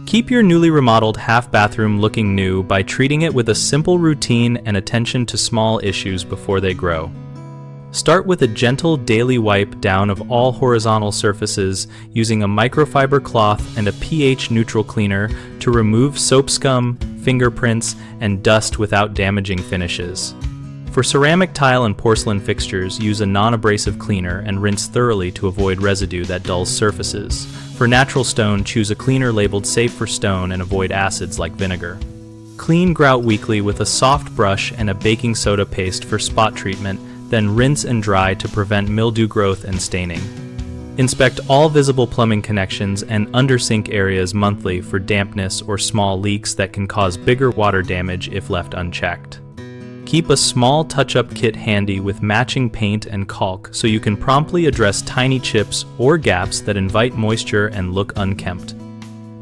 Keep your newly remodeled half bathroom looking new by treating it with a simple routine and attention to small issues before they grow. Start with a gentle daily wipe down of all horizontal surfaces using a microfiber cloth and a pH-neutral cleaner to remove soap scum, fingerprints, and dust without damaging finishes. For ceramic tile and porcelain fixtures, use a non-abrasive cleaner and rinse thoroughly to avoid residue that dulls surfaces. For natural stone, choose a cleaner labeled safe for stone and avoid acids like vinegar. Clean grout weekly with a soft brush and a baking soda paste for spot treatment, then rinse and dry to prevent mildew growth and staining. Inspect all visible plumbing connections and undersink areas monthly for dampness or small leaks that can cause bigger water damage if left unchecked. Keep a small touch-up kit handy with matching paint and caulk so you can promptly address tiny chips or gaps that invite moisture and look unkempt.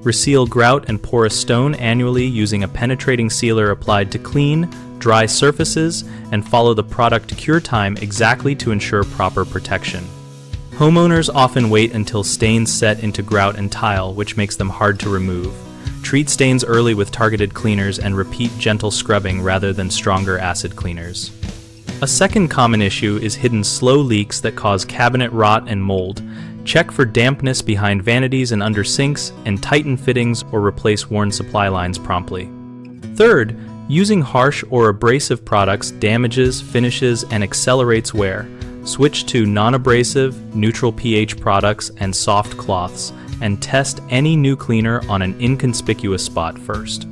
Reseal grout and porous stone annually using a penetrating sealer applied to clean, dry surfaces, and follow the product cure time exactly to ensure proper protection. Homeowners often wait until stains set into grout and tile, which makes them hard to remove. Treat stains early with targeted cleaners and repeat gentle scrubbing rather than stronger acid cleaners. A second common issue is hidden slow leaks that cause cabinet rot and mold. Check for dampness behind vanities and under sinks, and tighten fittings or replace worn supply lines promptly. Third, using harsh or abrasive products damages, finishes, and accelerates wear. Switch to non-abrasive, neutral pH products and soft cloths, and test any new cleaner on an inconspicuous spot first.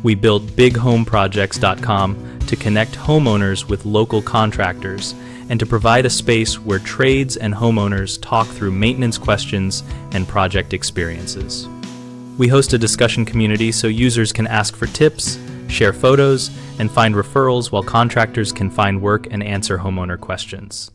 We built bighomeprojects.com to connect homeowners with local contractors and to provide a space where trades and homeowners talk through maintenance questions and project experiences. We host a discussion community so users can ask for tips, share photos, and find referrals while contractors can find work and answer homeowner questions.